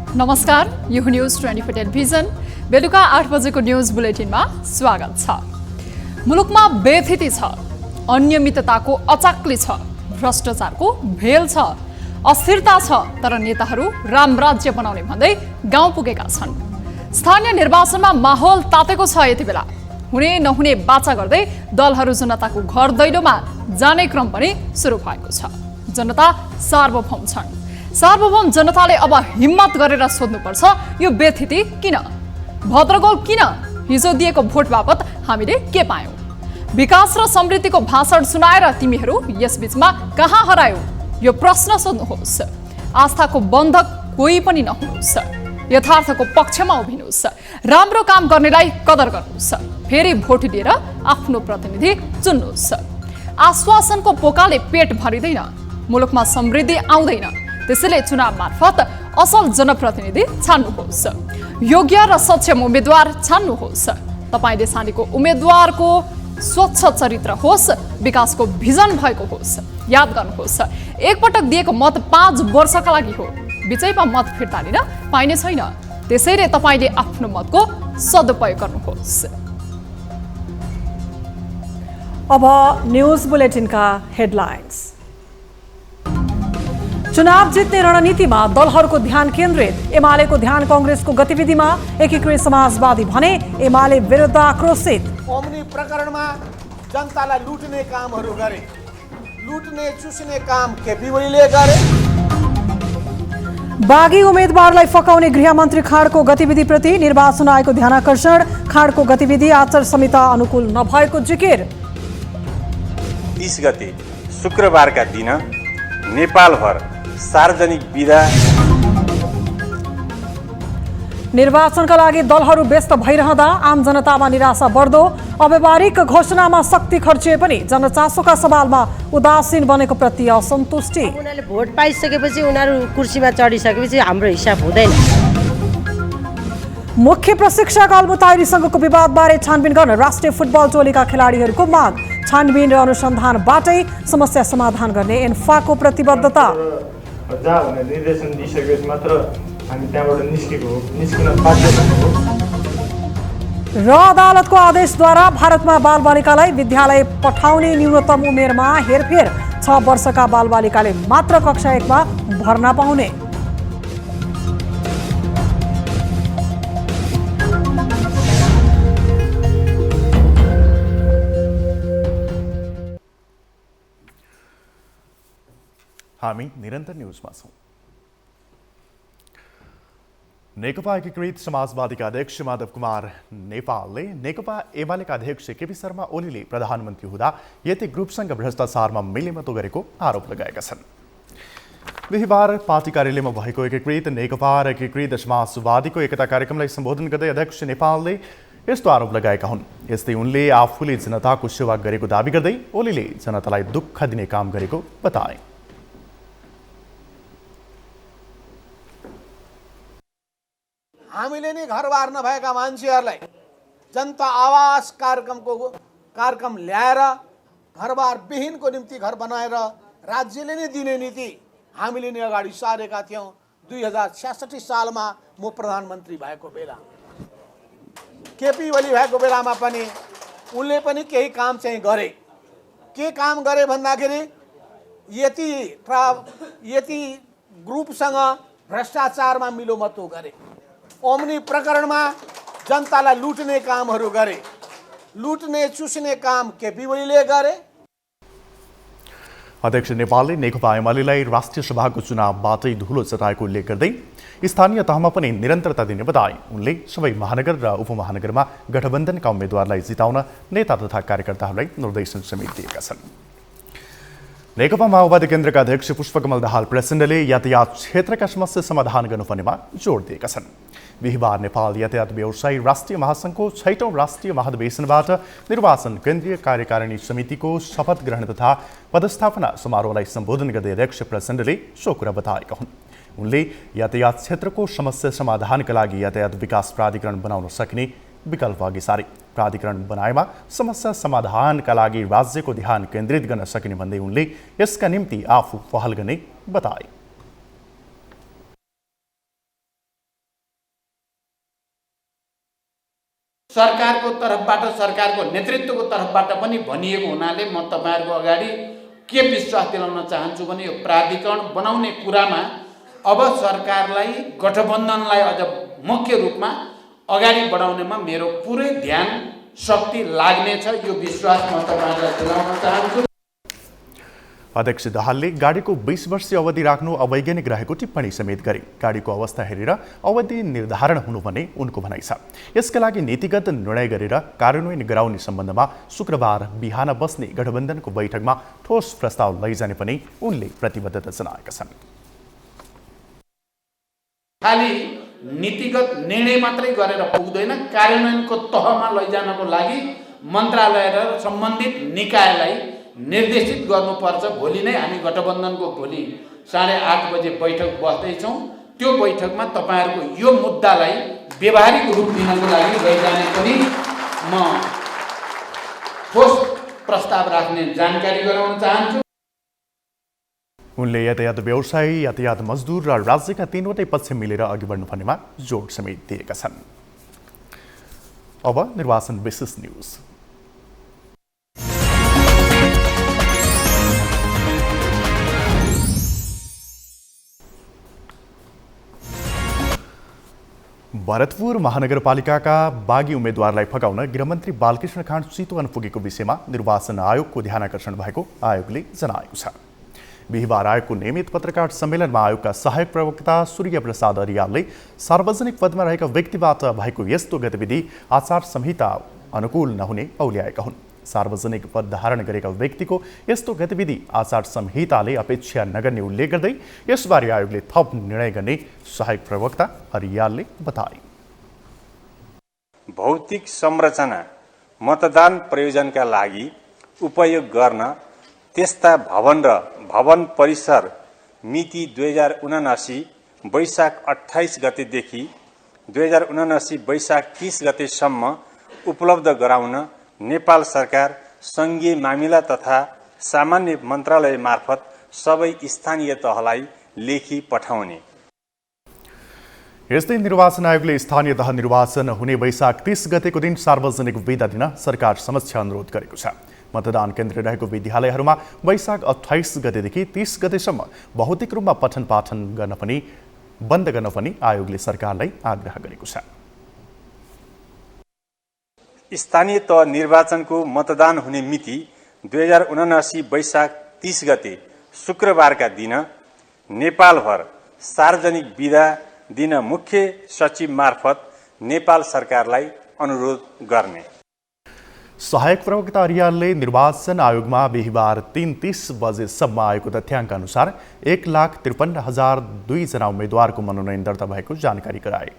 नमस्कार, यो news 24 television बेलुका 8 बजेको न्यूज बुलेटिनमा स्वागत छ। मुलुकमा बेथिति छ, अनियमितताको अचाक्ली छ, भ्रष्टाचारको भेल छ, अस्थिरता छ, तर नेताहरू रामराज्य बनाउने भन्दै गाउँ पुगेका छन्। स्थानीय निर्वाचनमा माहौल तातेको छ। यति बेला हुने नहुने बाचा गर्दै दलहरू जनताको घर दैलोमा जाने क्रम पनि सुरु भएको छ। जनता सार्वभौम छन्। सार्वभौम जनताले अब हिम्मत गरेर सोध्नुपर्छ, यो बेथिति किन? भद्रगोल किन? हिजो दिएको भोट बापत हामीले के पायौं? विकास र समृद्धिको भाषण सुनाएर तिमीहरू यसबीचमा कहाँ हरायौ? यो प्रश्न सोध्नुहोस्। आस्थाको बन्धक कोही पनि नहुनुहोस्। यथार्थको पक्षमा उभिनुहोस्। राम्रो काम गर्नेलाई कदर गर्नुहोस्। फेरि भोट दिएर आफ्नो प्रतिनिधि चुन्नुहोस्। आश्वासनको पोकाले पेट भरिदैन, मुलुकमा समृद्धि आउँदैन। त्यसैले चुनाव मार्फत असल जनप्रतिनिधि छान्नुहोस्। योग्य र सक्षम उम्मेद्वार छान्नुहोस्। तपाईले छानेको उम्मेद्वारको स्वच्छ चरित्र होस्, विकासको भिजन भएको होस्। याद गर्नुहोस्, एकपटक दिएको मत 5 वर्षका लागि हो। बिचैमा मत फिर्ता लिन पाइने छैन। त्यसैले तपाईले आफ्नो मतको सदुपयोग गर्नुहोस्। अब न्यूज बुलेटिनका हेडलाइन्स। चुनाव जित्ने रणनीतिमा दलहरूको ध्यान केन्द्रित। एमालेको ध्यान कांग्रेसको गतिविधिमा। एकीकृत समाजवादी भने एमाले विरुद्ध आक्रोशित। ओमनी प्रकरणमा जनतालाई लुट्ने कामहरू गरे, लुट्ने चुस्ने काम केपी ओलीले गरे। बागी उम्मेदवारलाई फकाउने गृहमन्त्री खाँडको गतिविधिप्रति निर्वाचन आयोगको ध्यानाकर्षण। खाँडको गतिविधि आचार संहिता अनुकूल नभएको जिकिर। 30 गते शुक्रबारका दिन नेपालभर सार्वजनिक विदा। निर्वाचनका लागि दलहरू व्यस्त भइरहँदा आम जनतामा निराशा बढ्दो। अव्यावहारिक घोषणामा शक्ति खर्चिए पनि जनचासोका सवालमा उदासीन बनेको प्रति असन्तुष्टि। उनीहरूले भोट पाइसकेपछि, उनीहरू कुर्सीमा चढिसकेपछि हाम्रो हिसाब हुँदैन। मुख्य प्रशिक्षक अलमुताइरीसँगको विवादबारे छानबिन गर्न राष्ट्रिय फुटबल टोलीका खेलाडीहरूको माग। छानबिन र अनुसन्धानबाटै समस्या समाधान गर्ने एन्फाको प्रतिबद्धता। जहाँ हुने निर्देशन दिइसकेपछि मात्र हामी त्यहाँबाट निस्किन बाध्य भएको हो। र अदालतको आदेशद्वारा भारतमा बालबालिकालाई विद्यालय पठाउने न्यूनतम उमेरमा हेरफेर। 6 वर्षका बालबालिकाले मात्र कक्षा 1 मा भर्ना पाउने। हामी निरन्तर न्यूजमा छौं। नेकपा एकीकृत समाजवादीका अध्यक्ष माधव कुमार नेपालले नेकपा एमालेका अध्यक्ष केपी शर्मा ओलीले प्रधानमन्त्री हुँदा यति ग्रुपसँग भ्रष्टाचारमा मिलेमतो गरेको आरोप लगाएका छन्। बिहिबार पार्टी कार्यालयमा भएको एकीकृत नेकपा र एकीकृत समाजवादीको एकता कार्यक्रमलाई सम्बोधन गर्दै अध्यक्ष नेपालले यस्तो आरोप लगाएका हुन्। यस्तै उनले आफूले जनताको सेवा गरेको दाबी गर्दै ओलीले जनतालाई दुःख दिने काम गरेको बताए। हामीले नै घरबार नभएका मान्छेहरूलाई जनता आवास कार्यक्रम ल्याएर घरबार विहीनको निम्ति घर बनाएर राज्यले नै दिने नीति हामीले नै अगाडि सारेका थियौँ। 2066 सालमा म प्रधानमन्त्री भएको बेला, केपी ओली भएको बेलामा पनि उनले पनि केही काम चाहिँ गरे। के काम गरे भन्दाखेरि यति ग्रुपसँग भ्रष्टाचारमा मिलोमतो गरे। ओमनी प्रकरणमा जनतालाई लुट्ने कामहरू गरे, लुट्ने चुस्ने काम केपी ओलीले गरे। अध्यक्ष नेपालले नेकपा एमालेलाई राष्ट्रिय सभाको चुनावबाटै धुलो चटाएको उल्लेख गर्दै स्थानीय तहमा पनि निरन्तरता दिने बताए। उनले सबै महानगर र उपमहानगरमा गठबन्धनका उम्मेद्वारलाई जिताउन नेता तथा कार्यकर्ताहरूलाई निर्देशन समेत दिएका छन्। नेकपा माओवादी केन्द्रका अध्यक्ष पुष्पकमल दाहाल प्रचण्डले यातायात क्षेत्रका समस्या समाधान गर्नुपर्नेमा जोड दिएका छन्। बिहिबार नेपाल यातायात व्यवसायी राष्ट्रिय महासङ्घको 6औं राष्ट्रिय महाधिवेशनबाट निर्वाचन केन्द्रीय कार्यकारिणी समितिको शपथ ग्रहण तथा पदस्थापना समारोहलाई सम्बोधन गर्दै अध्यक्ष प्रचण्डले सो कुरा बताएका हुन्। उनले यातायात क्षेत्रको समस्या समाधानका लागि यातायात विकास प्राधिकरण बनाउन सकिने विकल्प अघि सारे। प्राधिकरण बनाएमा समस्या समाधानका लागि राज्यको ध्यान केन्द्रित गर्न सकिने भन्दै उनले यसका निम्ति आफू पहल गर्ने बताए। सरकारको तर्फबाट, सरकारको नेतृत्वको तर्फबाट पनि भनिएको हुनाले म तपाईहरुको अगाडि के विश्वास दिलाउन चाहन्छु भने यो प्राधिकरण बनाउने कुरामा अब सरकारलाई, गठबन्धनलाई अझ मुख्य रूपमा अगाडि बढाउनेमा मेरो पुरै ध्यान शक्ति लाग्नेछ, यो विश्वास म तपाईहरुलाई दिलाउन चाहन्छु। अध्यक्ष दाहालले गाडीको 20 वर्षीय अवधि राख्नु अवैज्ञानिक रहेको टिप्पणी समेत गरे। गाडीको अवस्था हेरेर अवधि निर्धारण हुनुपर्ने उनको भनाइ छ। यसका लागि नीतिगत निर्णय गरेर कार्यान्वयन गराउने सम्बन्धमा शुक्रबार बिहान बस्ने गठबन्धनको बैठकमा ठोस प्रस्ताव लैजाने पनि उनले प्रतिबद्धता जनाएका छन्। खाली नीतिगत निर्णय मात्रै गरेर पुग्दैन, कार्यान्वयनको तहमा लैजानको लागि मन्त्रालय र सम्बन्धित निकायलाई निर्देशित गर्नुपर्छ। भोलि नै हामी गठबन्धनको भोलि 8:30 बजे बैठक बस्दैछौँ। त्यो बैठकमा तपाईहरुको यो मुद्दालाई व्यवहारिक रूप दिनको लागि लैजाने पनि म ठोस प्रस्ताव राख्ने जानकारी गराउन चाहन्छु। उनले यातायात व्यवसायी, यातायात मजदुर र राज्यका 3वटै पक्ष मिलेर अघि बढ्नुपर्नेमा जोड समेत दिएका छन्। अब निर्वाचन विशेष न्यूज। भरतपुर महानगरपालिकाका बागी उम्मेद्वारलाई फकाउन गृहमन्त्री बालकृष्ण खाँड चितवन पुगेको विषयमा निर्वाचन आयोगको ध्यानाकर्षण भएको आयोगले जनाएको छ। बिहिबार आयोगको नियमित पत्रकार सम्मेलनमा आयोगका सहायक प्रवक्ता सूर्य प्रसाद अरियालले सार्वजनिक पदमा रहेका व्यक्तिबाट भएको यस्तो गतिविधि आचार संहिता अनुकूल नहुने औल्याएका हुन्। सार्वजनिक पद धारण गरेका व्यक्तिको यस्तो गतिविधि आचार संहिताले अपेक्षा नगर्ने उल्लेख गर्दै यसबारे आयोगले थप निर्णय गर्ने सहायक प्रवक्ता अरियालले बताए। भौतिक संरचना मतदान प्रयोजनका लागि उपयोग गर्न त्यस्ता भवन र भवन परिसर मिति 2079 वैशाख 28 गतेदेखि 2079 वैशाख 30 गतेसम्म उपलब्ध गराउन नेपाल सरकार सङ्घीय मामिला तथा सामान्य मन्त्रालय मार्फत सबै स्थानीय तहलाई लेखी पठाउने। यस्तै निर्वाचन आयोगले स्थानीय तह निर्वाचन हुने वैशाख 30 गतेको दिन सार्वजनिक विदा दिन सरकार समक्ष अनुरोध गरेको छ। मतदान केन्द्र रहेको विद्यालयहरूमा वैशाख 28 गतेदेखि 30 गतेसम्म भौतिक रूपमा पठन पाठन बन्द गर्न पनि आयोगले सरकारलाई आग्रह गरेको छ। स्थानीय तह निर्वाचनको मतदान हुने मिति 2079 वैशाख 30 गते शुक्रबारका दिन नेपालभर सार्वजनिक बिदा दिन मुख्य सचिव मार्फत नेपाल सरकारलाई अनुरोध गर्ने। सहायक प्रवक्ता अरियालले निर्वाचन आयोगमा बिहिबार 3:30 बजेसम्म आएको तथ्याङ्क अनुसार 1,53,002 जना उम्मेद्वारको मनोनयन दर्ता भएको जानकारी गराए।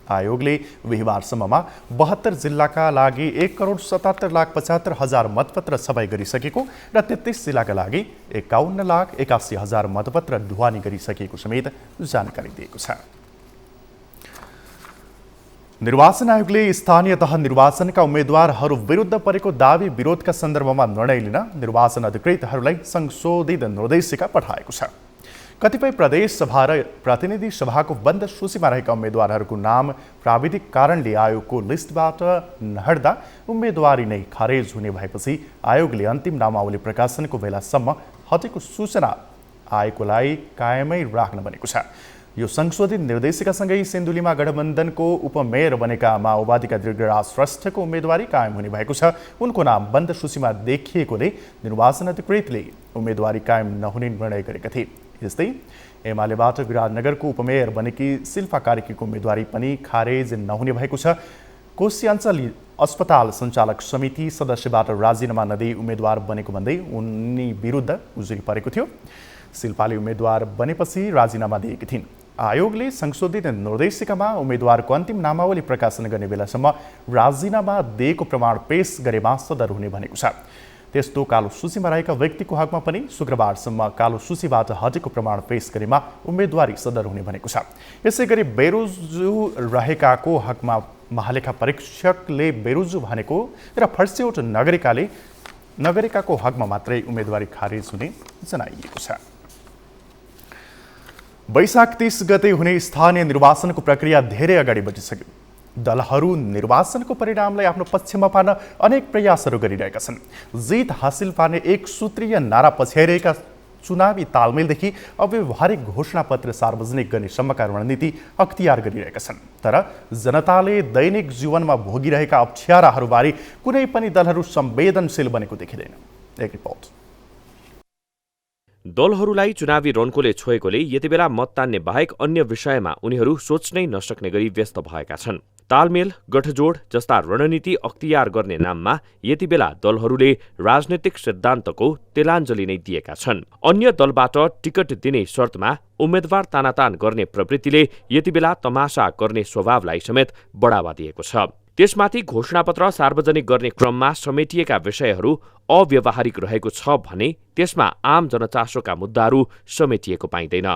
आयोगले बिहिबारसम्ममा 72 जिल्लाका लागि 1,77,75,000 मतपत्र छपाई गरिसकेको र 33 जिल्लाका लागि 51,81,000 मतपत्र ढुवानी गरिसकेको समेत जानकारी दिएको छ। निर्वाचन आयोगले स्थानीय तह निर्वाचनका उम्मेद्वारहरू विरुद्ध परेको दावी विरोधका सन्दर्भमा निर्णय लिन निर्वाचन अधिकृतहरूलाई संशोधित निर्देशिका पठाएको छ। कतिपय प्रदेश सभा र प्रतिनिधि सभाको बन्द सूचीमा रहेका उम्मेद्वारहरूको नाम प्राविधिक कारणले आयोगको लिस्टबाट नहट्दा उम्मेदवारी नै खारेज हुने भएपछि आयोगले अन्तिम नामावली प्रकाशनको बेलासम्म हटेको सूचना आयोगलाई कायमै राख्न भनेको छ। यो संशोधित निर्देशिकासँगै सिन्धुलीमा गठबन्धनको उपमेयर बनेका माओवादीका दृढराज श्रेष्ठको उम्मेदवारी कायम हुने भएको छ। उनको नाम बन्द सूचीमा देखिएकोले निर्वाचन अधिकृतले उम्मेदवारी कायम नहुने निर्णय गरेका थिए। यस्तै एमालेबाट विराटनगरको उपमेयर बनेकी शिल्पा कार्कीको उम्मेदवारी पनि खारेज नहुने भएको छ। कोशी अञ्चल अस्पताल सञ्चालक समिति सदस्यबाट राजीनामा नदिई उम्मेद्वार बनेको भन्दै उनी विरुद्ध उजुरी परेको थियो। शिल्पाले उम्मेद्वार बनेपछि राजीनामा दिएकी थिइन्। आयोगले संशोधित निर्देशिकामा उम्मेद्वारको अन्तिम नामावली प्रकाशन गर्ने बेलासम्म राजीनामा दिएको प्रमाण पेश गरेमा सदर हुने भनेको छ। त्यस्तो कालो सूचीमा रहेका व्यक्तिको हकमा पनि शुक्रबारसम्म कालो सूचीबाट हटेको प्रमाण पेश गरेमा उम्मेदवारी सदर हुने भनेको छ। यसैगरी बेरोजु रहेकाको हकमा महालेखा परीक्षकले बेरोजु भनेको र फर्स्यौट नगरिकाको हकमा मात्रै उम्मेदवारी खारेज हुने जनाइएको छ। वैशाख 30 गते हुने स्थानीय निर्वाचनको प्रक्रिया धेरै अगाडि बढिसक्यो। दलहरू निर्वाचनको परिणामलाई आफ्नो पक्षमा पार्न अनेक प्रयासहरू गरिरहेका छन्। जित हासिल पार्ने एक सूत्रीय नारा पछ्याइरहेका चुनावी तालमेलदेखि अव्यावहारिक घोषणापत्र सार्वजनिक गर्ने सम्मका रणनीति अख्तियार गरिरहेका छन्। तर जनताले दैनिक जीवनमा भोगिरहेका अप्ठ्याराहरूबारे कुनै पनि दलहरू संवेदनशील बनेको देखिँदैन। एक रिपोर्ट। दलहरूलाई चुनावी रन्कोले छोएकोले यतिबेला मत तान्ने बाहेक अन्य विषयमा उनीहरू सोच्नै नसक्ने गरी व्यस्त भएका छन्। तालमेल, गठजोड जस्ता रणनीति अख्तियार गर्ने नाममा यतिबेला दलहरूले राजनैतिक सिद्धान्तको तेलाञ्जली नै दिएका छन्। अन्य दलबाट टिकट दिने शर्तमा उम्मेद्वार तानातान गर्ने प्रवृत्तिले यतिबेला तमासा गर्ने स्वभावलाई समेत बढावा दिएको छ। त्यसमाथि घोषणापत्र सार्वजनिक गर्ने क्रममा समेटिएका विषयहरू अव्यावहारिक रहेको छ भने त्यसमा आम जनचासोका मुद्दाहरू समेटिएको पाइँदैन।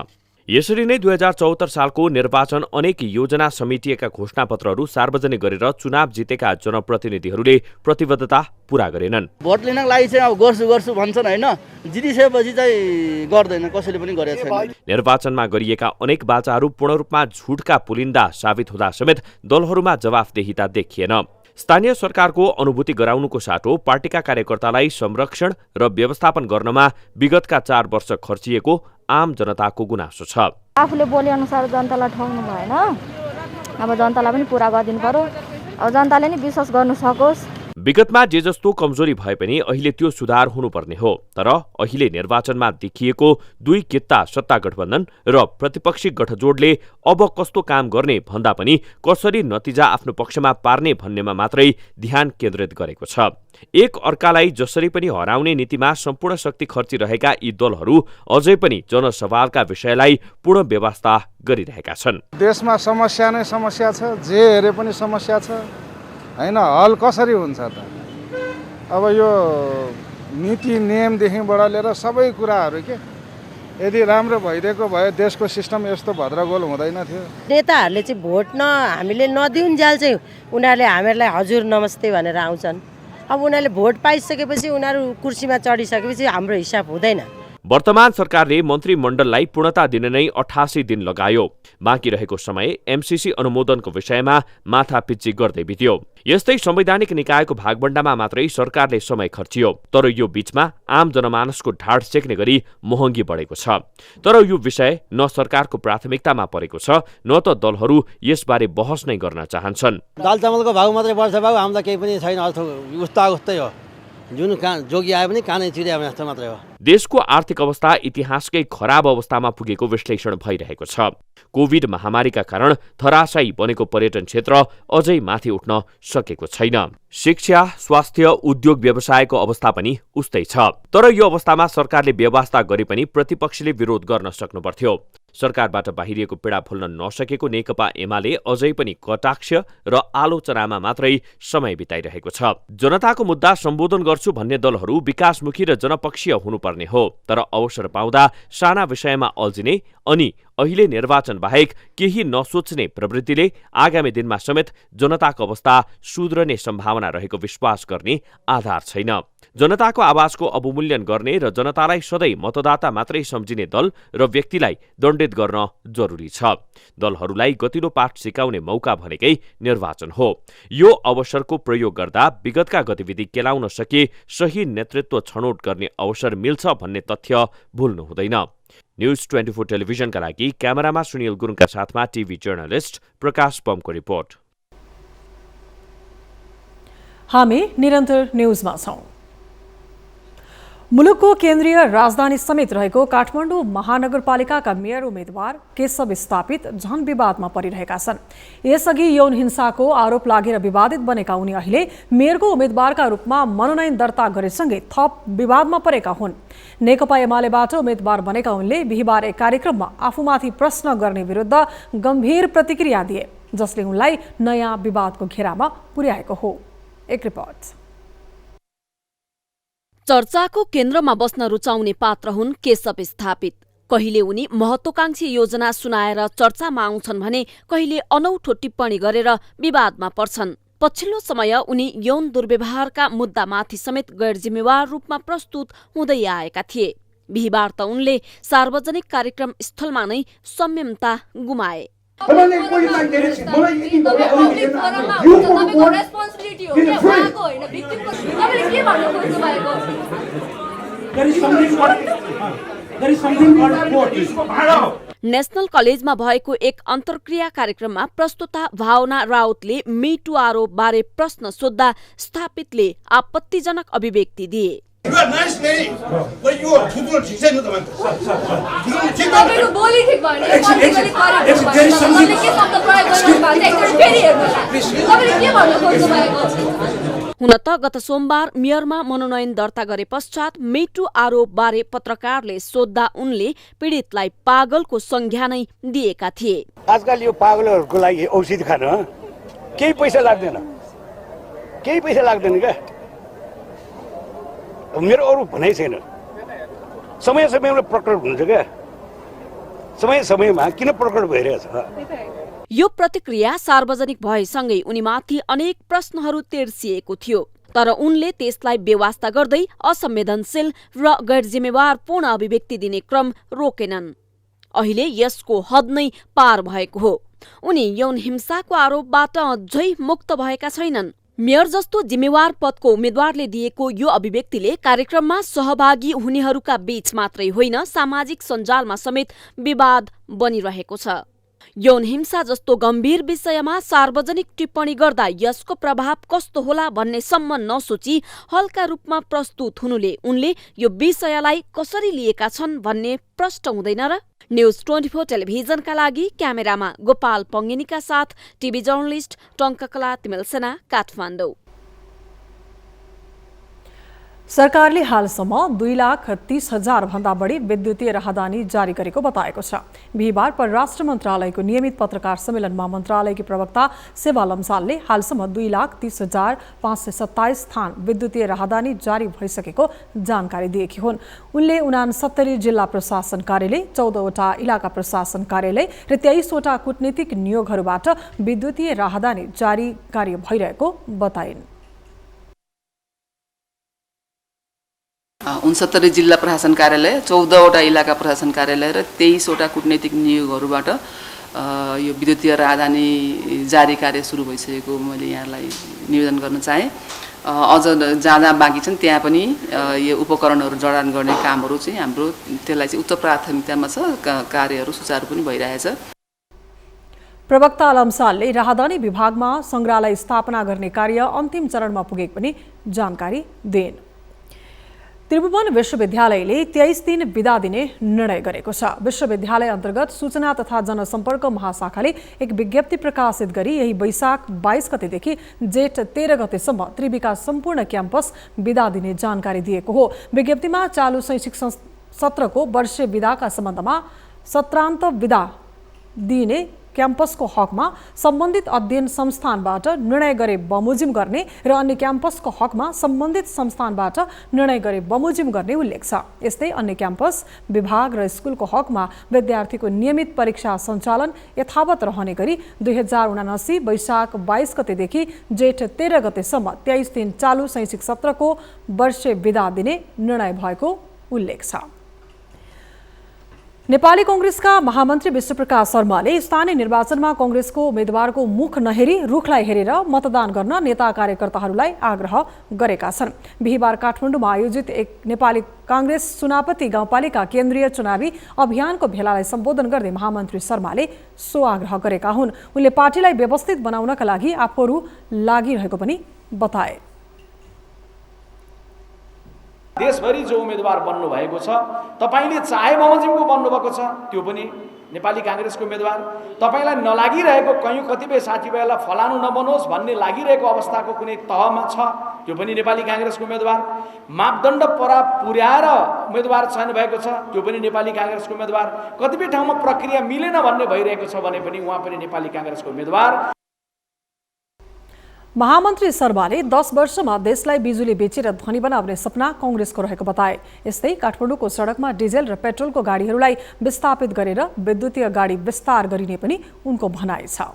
यसरी नै 2074 सालको निर्वाचन अनेक योजना समेटिएका घोषणापत्रहरू सार्वजनिक गरेर चुनाव जितेका जनप्रतिनिधिहरूले प्रतिबद्धता पूरा गरेनन्। भोट लिनको लागि चाहिँ अब गर्छु भन्छन् हैन, जितिसकेपछि चाहिँ गर्दैन, कसैले पनि गरेको छैन। निर्वाचनमा गरिएका अनेक बाचाहरू पूर्ण रूपमा झुटका पुलिन्दा साबित हुँदा समेत दलहरूमा जवाफदेहिता देखिएन। स्थानीय सरकारको अनुभूति गराउनुको साटो पार्टीका कार्यकर्तालाई संरक्षण र व्यवस्थापन गर्नमा विगतका 4 वर्ष खर्चिएको आम जनताको गुनासो छ। आफूले बोले अनुसार जनतालाई ठग्नु भएन, अब जनतालाई पनि पूरा गरिदिनु पर्यो, अब जनताले नि विश्वास गर्नु सकोस्। विगतमा जे जस्तो कमजोरी भए पनि अहिले त्यो सुधार हुनुपर्ने हो। तर अहिले निर्वाचनमा देखिएको 2 कित्ता सत्ता गठबन्धन र प्रतिपक्षी गठजोडले अब कस्तो काम गर्ने भन्दा पनि कसरी नतिजा आफ्नो पक्षमा पार्ने भन्नेमा मात्रै ध्यान केन्द्रित गरेको छ। एक अर्कालाई जसरी पनि हराउने नीतिमा सम्पूर्ण शक्ति खर्चिरहेका यी दलहरू अझै पनि जनसवालका विषयलाई पूर्ण व्यवस्था गरिरहेका छन्। देशमा समस्या नै समस्या छ, जे हेरे पनि समस्या छ हैन, हल कसरी हुन्छ त? अब यो नीति नियमदेखिबाट लिएर सबै कुराहरू के यदि राम्रो भइदिएको भए देशको सिस्टम यस्तो भद्रगोल हुँदैन थियो। नेताहरूले चाहिँ भोट हामीले नदिउन्जेल चाहिँ उनीहरूले हामीहरूलाई हजुर नमस्ते भनेर आउँछन्। अब उनीहरूले भोट पाइसकेपछि उनीहरू कुर्सीमा चढिसकेपछि हाम्रो हिसाब हुँदैन। वर्तमान सरकारले मन्त्रीमण्डललाई पूर्णता दिन नै 88 दिन लगायो। बाँकी रहेको समय एमसीसी अनुमोदनको विषयमा माथापिच्ची गर्दै बित्यो। यस्तै संवैधानिक निकायको भागबण्डामा मात्रै सरकारले समय खर्चियो। तर यो बीचमा आम जनमानसको ढाड सेक्ने गरी महँगी बढेको छ। तर यो विषय न सरकारको प्राथमिकतामा परेको छ, न त दलहरू यसबारे बहस नै गर्न चाहन्छन्। दाल चामलको भाउ मात्रै बढ्छ भाउ, हामीलाई केही पनि छैन, उस्तै हो। जुन जोगी आए पनि कानै चिरिया जस्तो मात्रै हो। देशको आर्थिक अवस्था इतिहासकै खराब अवस्थामा पुगेको विश्लेषण भइरहेको छ। कोभिड महामारीका कारण धराशायी बनेको पर्यटन क्षेत्र अझै माथि उठ्न सकेको छैन। शिक्षा, स्वास्थ्य, उद्योग व्यवसायको अवस्था पनि उस्तै छ। तर यो अवस्थामा सरकारले व्यवस्था गरे पनि प्रतिपक्षले विरोध गर्न सक्नु पर्थ्यो। सरकारबाट बाहिरिएको पीडा भुल्न नसकेको नेकपा एमाले अझै पनि कटाक्ष र आलोचनामा मात्रै समय बिताइरहेको छ। जनताको मुद्दा सम्बोधन गर्छु भन्ने दलहरू विकासमुखी र जनपक्षीय हुनुपर्ने हो। तर अवसर पाउँदा साना विषयमा अल्झिने अनि अहिले निर्वाचन बाहेक केही नसोच्ने प्रवृत्तिले आगामी दिनमा समेत जनताको अवस्था सुध्रने सम्भावना रहेको विश्वास गर्ने आधार छैन। जनताको आवाजको अवमूल्यन गर्ने र जनतालाई सधैँ मतदाता मात्रै सम्झिने दल र व्यक्तिलाई दण्डित गर्न जरुरी छ। दलहरूलाई गतिलो पाठ सिकाउने मौका भनेकै निर्वाचन हो। यो अवसरको प्रयोग गर्दा विगतका गतिविधि केलाउन सके सही नेतृत्व छनौट गर्ने अवसर मिल्छ भन्ने तथ्य भुल्नु हुँदैन। न्यूज 24 टेलिभिजनका लागि क्यामेरामा सुनिल गुरुङका साथमा टिभी जर्नलिस्ट प्रकाश पम्पको रिपोर्ट। हामी निरन्तर न्यूजमा छौं। मुलुकको केन्द्रीय राजधानी समेत रहेको काठमाडौँ महानगरपालिकाका मेयर उम्मेद्वार केशव स्थापित झन विवादमा परिरहेका छन्। यसअघि यौन हिंसाको आरोप लागेर विवादित बनेका उनी अहिले मेयरको उम्मेद्वारका रूपमा मनोनयन दर्ता गरेसँगै थप विवादमा परेका हुन्। नेकपा एमालेबाट उम्मेद्वार बनेका उनले बिहिबार एक कार्यक्रममा आफूमाथि प्रश्न गर्ने विरुद्ध गम्भीर प्रतिक्रिया दिए, जसले उनलाई नयाँ विवादको घेरामा पुर्याएको हो। एक रिपोर्ट। चर्चाको केन्द्रमा बस्न रुचाउने पात्र हुन् केशव स्थापित। कहिले उनी महत्वाकांक्षी योजना सुनाएर चर्चामा आउँछन् भने कहिले अनौठो टिप्पणी गरेर विवादमा पर्छन्। पछिल्लो समय उनी यौन दुर्व्यवहारका मुद्दामाथि समेत गैर जिम्मेवार रूपमा प्रस्तुत हुँदै आएका थिए। बिहिबार त उनले सार्वजनिक कार्यक्रम स्थलमा नै संयमता गुमाए। नेशनल कलेजमा भएको एक अन्तर्क्रिया कार्यक्रममा प्रस्तुता भावना राउतले मीटू आरोप बारे प्रश्न सोध्दा स्थापितले आपत्तिजनक अभिव्यक्ति दिए। हुन त गत सोमबार मेयरमा मनोनयन दर्ता गरे पश्चात मीटू आरोप बारे पत्रकारले सोध्दा उनले पीडितलाई पागलको संज्ञा नै दिएका थिए। आजकल यो पागलहरूको लागि औषधि खान केही पैसा लाग्दैन, क्या। मेरो अरू भनाइ छैन। समय समयमा प्रकट हुन्छ क्या, समय समयमा किन प्रकट भइरहेछ। यो प्रतिक्रिया सार्वजनिक भएसँगै उनीमाथि अनेक प्रश्नहरू तेर्सिएको थियो, तर उनले त्यसलाई बेवास्ता गर्दै असंवेदनशील र गैर जिम्मेवारपूर्ण अभिव्यक्ति दिने क्रम रोकेनन्। अहिले यसको हद नै पार भएको हो। उनी यौन हिंसाको आरोपबाट अझै मुक्त भएका छैनन्। मेयर जस्तो जिम्मेवार पदको उम्मेद्वारले दिएको यो अभिव्यक्तिले कार्यक्रममा सहभागी हुनेहरूका बीच मात्रै होइन, सामाजिक सञ्जालमा समेत विवाद बनिरहेको छ। यौन हिंसा जस्तो गम्भीर विषयमा सार्वजनिक टिप्पणी गर्दा यसको प्रभाव कस्तो होला भन्ने सम्म नसोची हल्का रूपमा प्रस्तुत हुनुले उनले यो विषयलाई कसरी लिएका छन् भन्ने प्रश्न हुँदैन र? न्यूज 24 टेलिभिजनका लागि क्यामेरामा गोपाल पङ्गिनीका साथ टिभी जर्नलिस्ट टङ्ककला तिमेलसेना, काठमाडौँ। सरकारले हालसम्म 2,30,000 भन्दा बढी विद्युतीय राहदानी जारी गरेको बताएको छ। बिहिबार परराष्ट्र मन्त्रालयको नियमित पत्रकार सम्मेलनमा मन्त्रालयकी प्रवक्ता सेवा लम्सालले हालसम्म 2,30,527 स्थान विद्युतीय राहदानी जारी भइसकेको जानकारी दिएकी हुन्। उनले 69 जिल्ला प्रशासन कार्यालय, 14वटा इलाका प्रशासन कार्यालय र 23 वटा कूटनीतिक नियोगहरूबाट विद्युतीय राहदानी जारी कार्य भइरहेको बताइन्। 69 जिल्ला प्रशासन कार्यालय, 14वटा इलाका प्रशासन कार्यालय र 23 वटा कूटनीतिक नियोगहरूबाट यो विद्युतीय राहदानी जारी कार्य सुरु भइसकेको मैले यहाँलाई निवेदन गर्न चाहे। अझ जाँदा बाँकी छन् त्यहाँ पनि यो उपकरणहरू जडान गर्ने कामहरू चाहिँ हाम्रो त्यसलाई चाहिँ उच्च प्राथमिकतामा छ। कार्यहरू सुचारू पनि भइरहेछ। प्रवक्ता लम्सालले राहदानी विभागमा संग्रहालय स्थापना गर्ने कार्य अन्तिम चरणमा पुगेको पनि जानकारी दिइन्। त्रिभुवन विश्वविद्यालयले 23 दिन बिदा दिने निर्णय गरेको छ। विश्वविद्यालय अन्तर्गत सूचना तथा जनसम्पर्क महाशाखाले एक विज्ञप्ति प्रकाशित गरी यही वैशाख 22 गतेदेखि जेठ 13 गतेसम्म त्रिविका सम्पूर्ण क्याम्पस बिदा दिने जानकारी दिएको हो। विज्ञप्तिमा चालु शैक्षिक सत्रको वर्षे बिदाका सम्बन्धमा सत्रान्त बिदा दिने क्याम्पसको हकमा सम्बन्धित अध्ययन संस्थानबाट निर्णय गरे बमोजिम गर्ने र अन्य क्याम्पसको हकमा सम्बन्धित संस्थानबाट निर्णय गरे बमोजिम गर्ने उल्लेख छ। यस्तै अन्य क्याम्पस, विभाग र स्कुलको हकमा विद्यार्थीको नियमित परीक्षा सञ्चालन यथावत रहने गरी 2079 वैशाख 22 गतेदेखि जेठ 13 गतेसम्म 23 दिन चालु शैक्षिक सत्रको वर्षे बिदा दिने निर्णय भएको उल्लेख छ। नेपाली कांग्रेसका महामन्त्री विश्वप्रकाश शर्माले स्थानीय निर्वाचनमा कांग्रेसको उम्मेद्वारको मुख नहेरी रुखलाई हेरेर मतदान गर्न नेता कार्यकर्ताहरूलाई आग्रह गरेका छन्। बिहिबार काठमाडौँमा आयोजित एक नेपाली कांग्रेस चुनापति गाउँपालिका केन्द्रीय चुनावी अभियानको भेलालाई सम्बोधन गर्दै महामन्त्री शर्माले सो आग्रह गरेका हुन्। उनले पार्टीलाई व्यवस्थित बनाउनका लागि आफूहरू लागिरहेको पनि बताए। देशभरि जो उम्मेदवार बन्नु भएको छ, तपाईले चाहे बमोजिमको बन्नुभएको छ त्यो पनि नेपाली कांग्रेसको उम्मेदवार, तपाईलाई नलागिरहेको कयौं कतिपय साथीभाइलाई फलानु नबनोस् भन्ने लागिरहेको अवस्थाको कुनै तहमा छ त्यो पनि नेपाली कांग्रेसको उम्मेदवार, मापदण्ड पुर्याएर उम्मेदवार चयन भएको छ त्यो पनि नेपाली कांग्रेसको उम्मेदवार, कतिपय ठाउँमा प्रक्रिया मिलेन भन्ने भइरहेको छ भने पनि उहाँ पनि नेपाली कांग्रेसको उम्मेदवार। महामन्त्री शर्माले 10 वर्षमा देशलाई बिजुली बेचेर धनी बनाउने सपना कांग्रेसको रहेको बताए। यस्तै काठमाडौँको सडकमा डिजेल र पेट्रोलको गाडीहरूलाई विस्थापित गरेर विद्युतीय गाडी विस्तार गरिने पनि उनको भनाइ छ।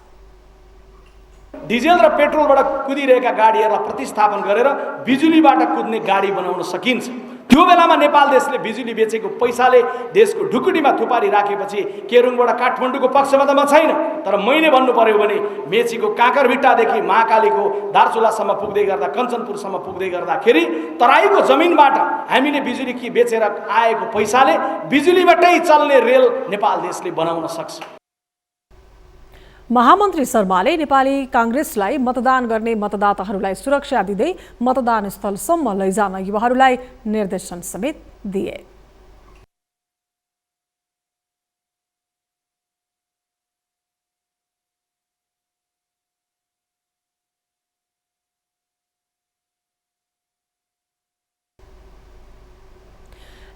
डिजेल र पेट्रोलबाट कुदिरहेका गाडीहरूलाई प्रतिस्थापन गरेर बिजुलीबाट कुद्ने गाडी बनाउन सकिन्छ। त्यो बेलामा नेपाल देशले बिजुली बेचेको पैसाले देशको ढुकुटीमा थुपारी राखेपछि केरुङबाट काठमाडौँको पक्षमा त म छैन, तर मैले भन्नु पर्यो भने मेचीको काँकरभिट्टादेखि महाकालीको दार्चुलासम्म पुग्दै गर्दा कञ्चनपुरसम्म पुग्दै गर्दाखेरि तराईको जमिनबाट हामीले बिजुली कि बेचेर आएको पैसाले बिजुलीबाटै चल्ने रेल नेपाल देशले बनाउन सक्छ। महामन्त्री शर्माले नेपाली कांग्रेसलाई मतदान गर्ने मतदाताहरूलाई सुरक्षा दिँदै मतदान स्थलसम्म लैजान युवाहरूलाई निर्देशन समेत दिए।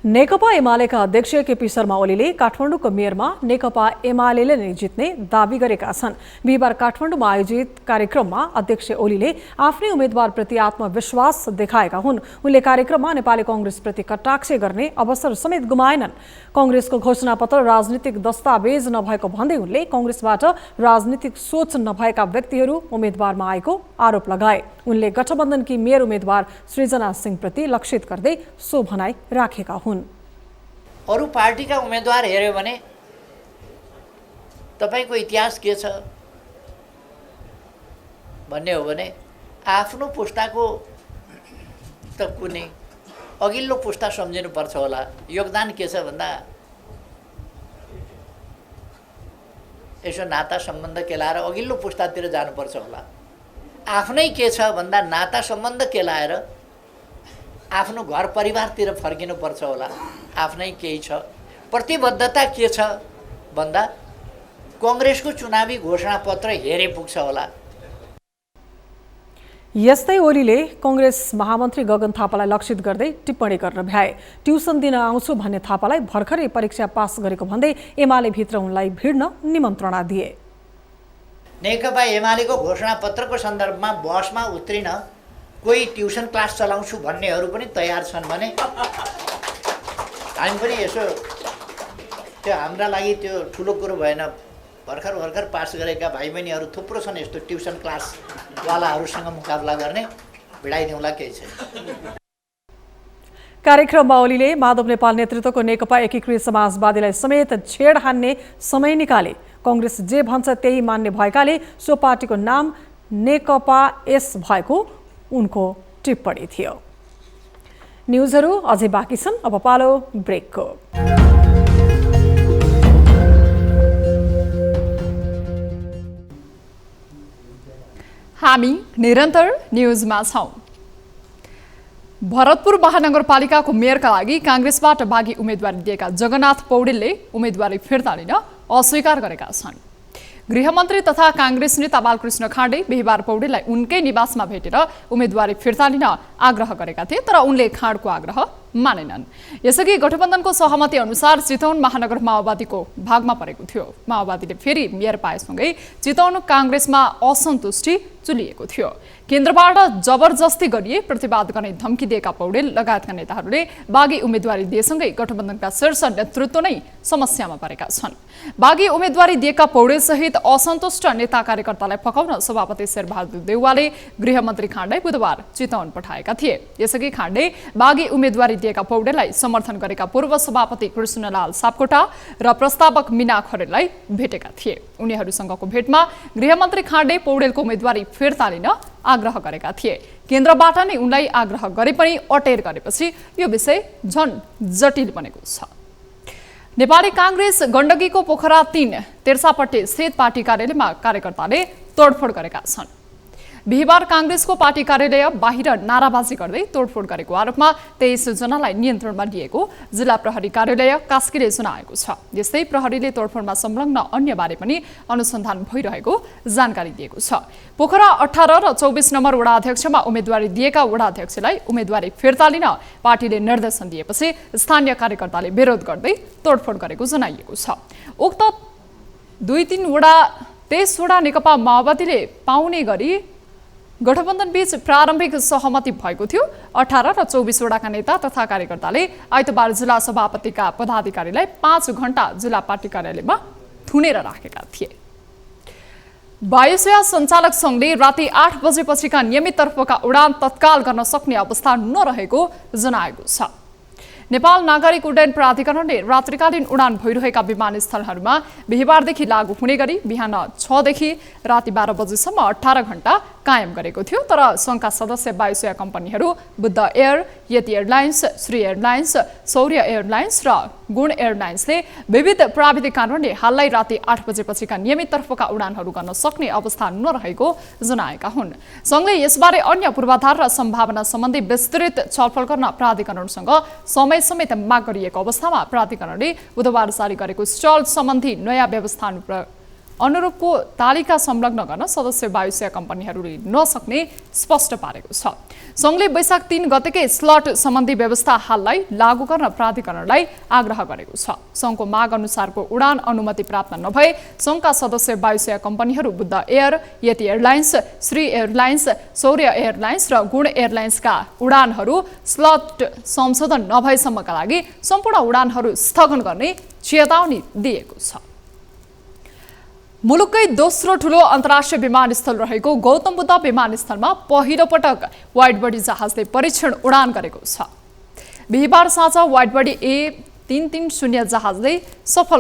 नेकपा एमालेका अध्यक्ष केपी शर्मा ओलीले काठमाडौँको मेयरमा नेकपा एमालेले नै जित्ने दावी गरेका छन्। बिहिबार काठमाडौँमा आयोजित कार्यक्रममा अध्यक्ष ओलीले आफ्नै उम्मेदवारप्रति आत्मविश्वास देखाएका हुन्। उनले कार्यक्रममा नेपाली कांग्रेसप्रति कटाक्ष गर्ने अवसर समेत गुमाएनन्। कांग्रेसको घोषणापत्र राजनीतिक दस्तावेज नभएको भन्दै उनले कांग्रेसबाट राजनीतिक सोच नभएका व्यक्तिहरू उम्मेदवारमा आएको आरोप लगाए। उनले गठबन्धनकी मेयर उम्मेदवार सृजना सिंहप्रति लक्षित गर्दै सो भनाई राखेका हुन्। अरू पार्टीका उम्मेदवार हेर्यो भने तपाईको इतिहास के छ भन्ने हो भने आफ्नो पुस्ताको त कुनै अघिल्लो पुस्ता सम्झिनु पर्छ होला। योगदान के छ भन्दा यसो नाता सम्बन्ध केलाएर अघिल्लो पुस्तातिर जानुपर्छ होला। आफ्नै के छ भन्दा नाता सम्बन्ध केलाएर आफ्नो घर परिवारतिर फर्किनु पर्छ होला। आफ्नै केही छ। प्रतिबद्धता के छ भन्दा कांग्रेसको चुनावी घोषणापत्र हेरे पुग्छ होला। यस्तै ओलीले कांग्रेस महामन्त्री गगन थापालाई लक्षित गर्दै टिप्पणी गर्न भ्याए। ट्युसन दिन आउँछु भन्ने थापालाई भर्खरै परीक्षा पास गरेको भन्दै एमाले भित्र उनलाई भिड्न निमन्त्रणा दिए। नेकपा एमालेको घोषणापत्रको सन्दर्भमा बसमा उत्रिन कोही ट्युसन क्लास चलाउँछु भन्नेहरू पनि तयार छन् भने हामी पनि यसो त्यो हाम्रा लागि त्यो ठुलो कुरो भएन। भर्खर पास गरेका भाइ बहिनीहरू थुप्रो छन् यस्तो ट्युसन क्लासवालाहरूसँग मुकाबला गर्ने, भिडाइदिउँला केही छैन। कार्यक्रममा ओलीले माधव नेपाल नेतृत्वको नेकपा एकीकृत समाजवादीलाई समेत छेड हान्ने समय निकाले। कांग्रेस जे भन्छ त्यही मान्ने भएकाले सो पार्टीको नाम नेकपा एस भएको उनको टिप्पणी थियो। न्युजहरू अझै बाँकी छन्, अब पालो ब्रेकको। हामी निरन्तर न्युजमा छौं। भरतपुर महानगरपालिकाको मेयरका लागि कांग्रेसबाट बागी उम्मेदवारी दिएका जगन्नाथ पौडेलले उम्मेदवारी फिर्ता लिन अस्वीकार गरेका छन्। गृहमन्त्री तथा कांग्रेस नेता बालकृष्ण खाँडे बिहिबार पौडेललाई उनकै निवासमा भेटेर उम्मेदवारी फिर्ता लिन आग्रह गरेका थिए, तर उनले खाँडको आग्रह मानेनन्। यसअघि गठबन्धनको सहमति अनुसार चितवन महानगर माओवादीको भागमा परेको थियो। माओवादीले फेरि मेयर पाएसँगै चितवन कांग्रेसमा असन्तुष्टि चुलिएको थियो। केन्द्रबाट जबरजस्ती गरिए प्रतिवाद गर्ने धम्की दिएका पौडेल लगायतका नेताहरूले बागी उम्मेदवारी दिएसँगै गठबन्धनका शीर्ष नेतृत्व नै समस्यामा परेका छन्। बागी उम्मेदवारी दिएका पौडेल सहित असन्तुष्ट नेता कार्यकर्तालाई फकाउन सभापति शेरबहादुर देउवाले गृहमन्त्री खाँडलाई बुधबार चितवन पठाएका थिए। यसअघि खाँडले बागी उम्मेदवारी दिएका पौडेललाई समर्थन गरेका पूर्व सभापति कृष्णलाल सापकोटा र प्रस्तावक मीना खरेललाई भेटेका थिए। उनीहरूसँगको भेटमा गृहमन्त्री खाँडले पौडेलको उम्मेदवारी फिर्ता लिन आग्रह गरेका थिए। केन्द्रबाट नै उनलाई आग्रह गरे पनि अटेर गरेपछि यो विषय झन जटिल बनेको छ। नेपाली कांग्रेस गण्डकीको पोखरा 3 तेर्सापट्टि स्थित पार्टी कार्यालयमा कार्यकर्ताले तोडफोड गरेका छन्। बिहिबार कांग्रेसको पार्टी कार्यालय बाहिर नाराबाजी गर्दै तोडफोड गरेको आरोपमा 23 जनालाई नियन्त्रणमा लिएको जिल्ला प्रहरी कार्यालय कास्कीले जनाएको छ। यस्तै प्रहरीले तोडफोडमा संलग्न अन्यबारे पनि अनुसन्धान भइरहेको जानकारी दिएको छ। पोखरा 18 र 24 नम्बर वडा अध्यक्षमा उम्मेदवारी दिएका वडा अध्यक्षलाई उम्मेदवारी फिर्ता लिन पार्टीले निर्देशन दिएपछि स्थानीय कार्यकर्ताले विरोध गर्दै तोडफोड गरेको जनाइएको छ। उक्त 2-3 वडा 23 वडा नेकपा माओवादीले पाउने गरी गठबन्धन बीच प्रारम्भिक सहमति भएको थियो। 18 र 24 वडाका नेता तथा कार्यकर्ताले आइतबार जिल्ला सभापतिका पदाधिकारीलाई 5 घण्टा जिल्ला पार्टी कार्यालयमा थुनेर राखेका थिए। वायुसेवा सञ्चालक सङ्घले राति 8 बजेपछिका नियमित तर्फका उडान तत्काल गर्न सक्ने अवस्था नरहेको जनाएको छ। नेपाल नागरिक उड्डयन प्राधिकरणले रात्रिकालीन उडान भइरहेका विमानस्थलहरूमा बिहिबारदेखि लागू हुने गरी बिहान 6 देखि राति 12 बजेसम्म 18 घण्टा कायम गरेको थियो। तर सङ्घका सदस्य वायुसेवा कम्पनीहरू बुद्ध एयर, यति एयरलाइन्स, श्री एयरलाइन्स, सौर्य एयरलाइन्स र गुण एयरलाइन्सले विविध प्राविधिक कारणले हाललाई राति 8 बजेपछिका नियमित तर्फका उडानहरू गर्न सक्ने अवस्था नरहेको जनाएका हुन्। सङ्घले यसबारे अन्य पूर्वाधार र सम्भावना सम्बन्धी विस्तृत छलफल गर्न प्राधिकरणसँग समय समेत माग गरिएको अवस्थामा प्राधिकरणले बुधबार जारी गरेको स्टल सम्बन्धी नयाँ व्यवस्था अनुरूपको तालिका संलग्न गर्न सदस्य वायुसेवा कम्पनीहरूले नसक्ने स्पष्ट पारेको छ। सङ्घले वैशाख 3 गतेकै स्लट सम्बन्धी व्यवस्था हाललाई लागू गर्न प्राधिकरणलाई आग्रह गरेको छ। सङ्घको माग अनुसारको उडान अनुमति प्राप्त नभए सङ्घका सदस्य वायुसेवा कम्पनीहरू बुद्ध एयर, यति एयरलाइन्स, श्री एयरलाइन्स, सौर्य एयरलाइन्स र गुण एयरलाइन्सका उडानहरू स्लट संशोधन नभएसम्मका लागि सम्पूर्ण उडानहरू स्थगन गर्ने चेतावनी दिएको छ। मुलुककै दोस्रो ठुलो अन्तर्राष्ट्रिय विमानस्थल रहेको गौतम बुद्ध विमानस्थलमा पहिलो पटक वाइड बडी जहाजले परीक्षण उडान गरेको छ। बिहिबार साँझ वाइड बडी A330 जहाजले सफल